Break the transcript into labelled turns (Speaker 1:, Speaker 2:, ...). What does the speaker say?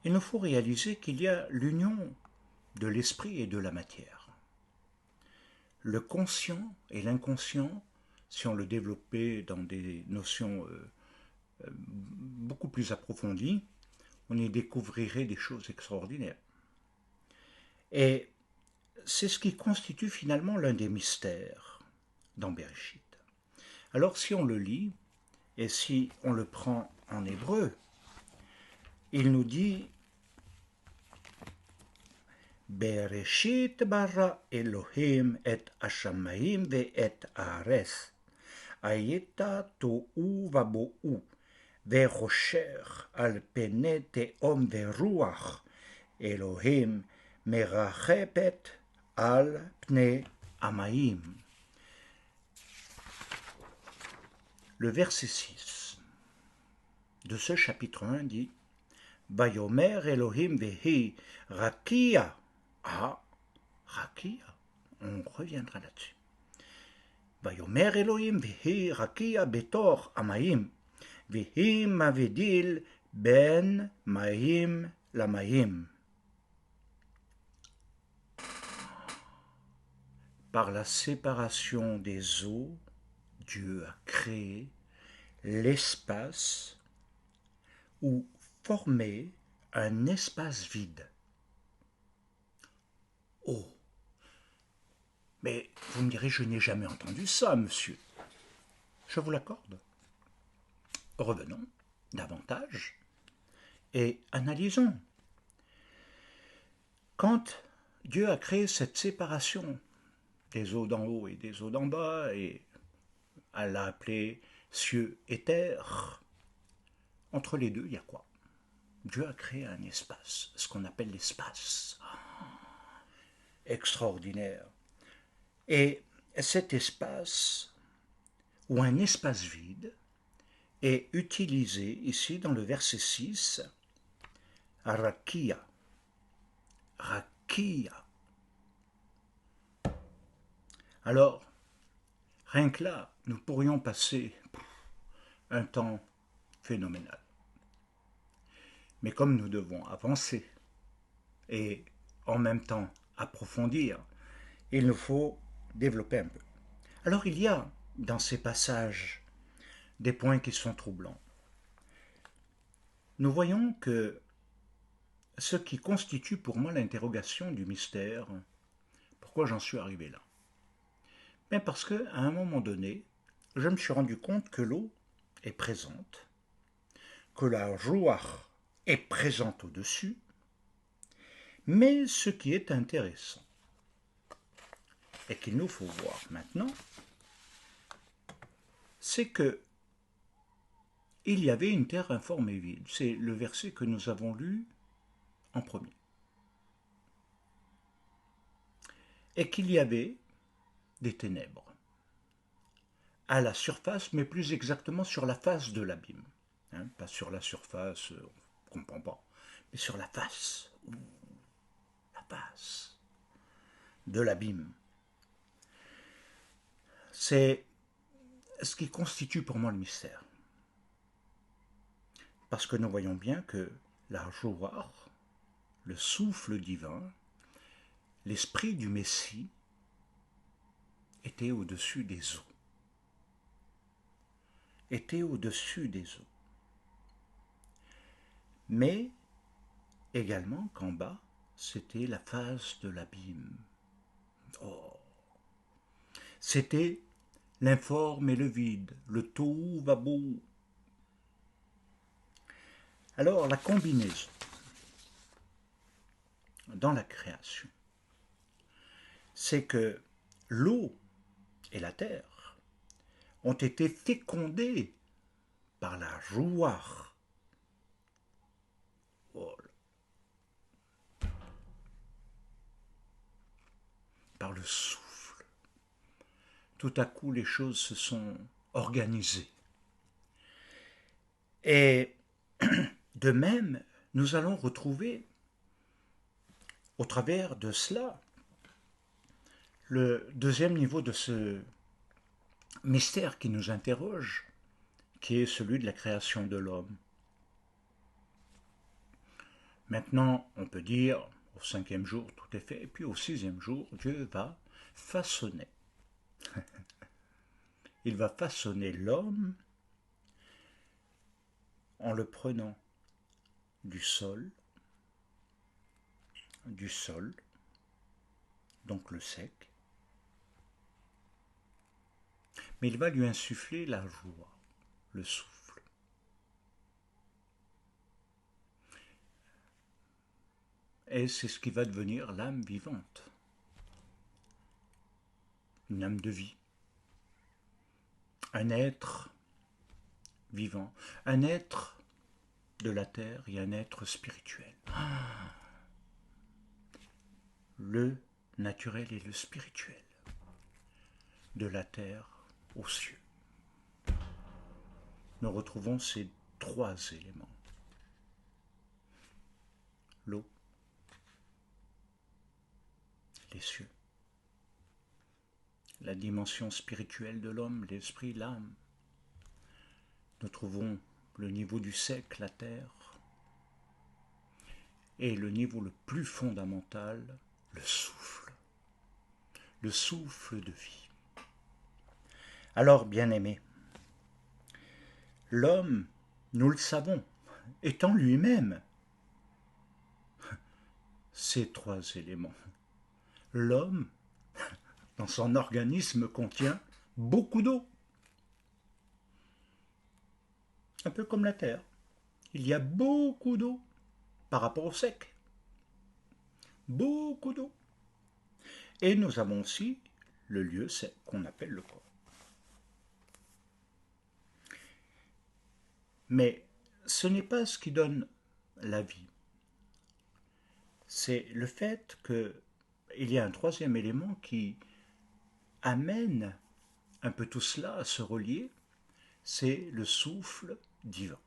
Speaker 1: il nous faut réaliser qu'il y a l'union de l'esprit et de la matière. Le conscient et l'inconscient, si on le développait dans des notions beaucoup plus approfondies, on y découvrirait des choses extraordinaires. Et c'est ce qui constitue finalement l'un des mystères dans Bereshit. Alors si on le lit, et si on le prend en hébreu, il nous dit Bereshit bara Elohim et hashamayim ve'et haaretz hayeta tohu vabohu ve'rosher al pene te'om ve'ruach Elohim merachepet al pne hamayim. Le verset 6 de ce chapitre 1 dit Vayomer Elohim vehi rakia. Ah, rakia, on reviendra là-dessus. Vayomer Elohim vehi rakia betor amayim vehi mavedil ben mayim lamayim. Par la séparation des eaux, Dieu a créé l'espace ou formé un espace vide. Oh, mais vous me direz, je n'ai jamais entendu ça, monsieur. Je vous l'accorde. Revenons davantage et analysons. Quand Dieu a créé cette séparation des eaux d'en haut et des eaux d'en bas, et elle l'a appelé cieux et terre, entre les deux, il y a quoi? Dieu a créé un espace, ce qu'on appelle l'espace. Extraordinaire. Et cet espace, ou un espace vide, est utilisé ici dans le verset 6, rakia. Rakia. Alors, rien que là, nous pourrions passer un temps phénoménal. Mais comme nous devons avancer et en même temps approfondir, il nous faut développer un peu. Alors il y a dans ces passages des points qui sont troublants. Nous voyons que ce qui constitue pour moi l'interrogation du mystère, pourquoi j'en suis arrivé là? Bien parce qu'à un moment donné, je me suis rendu compte que l'eau est présente, que la Ruach est présente au-dessus, mais ce qui est intéressant et qu'il nous faut voir maintenant, c'est que il y avait une terre informe et vide. C'est le verset que nous avons lu en premier. Et qu'il y avait des ténèbres à la surface, mais plus exactement sur la face de l'abîme. Hein, pas sur la surface, on ne comprend pas, mais sur la face de l'abîme. C'est ce qui constitue pour moi le mystère. Parce que nous voyons bien que la Ruach, le souffle divin, l'esprit du Messie, était au-dessus des eaux. Était au-dessus des eaux. Mais également qu'en bas, c'était la face de l'abîme. Oh. C'était l'informe et le vide, le tohu vabohu. Alors la combinaison dans la création, c'est que l'eau et la terre ont été fécondées par la Ruach. Oh, par le souffle. Tout à coup, les choses se sont organisées. Et de même, nous allons retrouver au travers de cela le deuxième niveau de ce mystère qui nous interroge, qui est celui de la création de l'homme. Maintenant, on peut dire, au 5e jour, tout est fait, et puis au 6e jour, Dieu va façonner. Il va façonner l'homme en le prenant du sol, donc le sec, mais il va lui insuffler la joie, le souffle. Et c'est ce qui va devenir l'âme vivante, une âme de vie, un être vivant, un être de la terre et un être spirituel. Le naturel et le spirituel, de la terre aux cieux. Nous retrouvons ces trois éléments. L'eau, les cieux, la dimension spirituelle de l'homme, l'esprit, l'âme. Nous trouvons le niveau du sec, la terre, et le niveau le plus fondamental, le souffle de vie. Alors, bien-aimés, l'homme, nous le savons, étant lui-même ces trois éléments. L'homme, dans son organisme, contient beaucoup d'eau. Un peu comme la terre. Il y a beaucoup d'eau par rapport au sec. Beaucoup d'eau. Et nous avons aussi le lieu sec qu'on appelle le corps. Mais ce n'est pas ce qui donne la vie. C'est le fait qu'il y a un troisième élément qui amène un peu tout cela à se relier, c'est le souffle divin.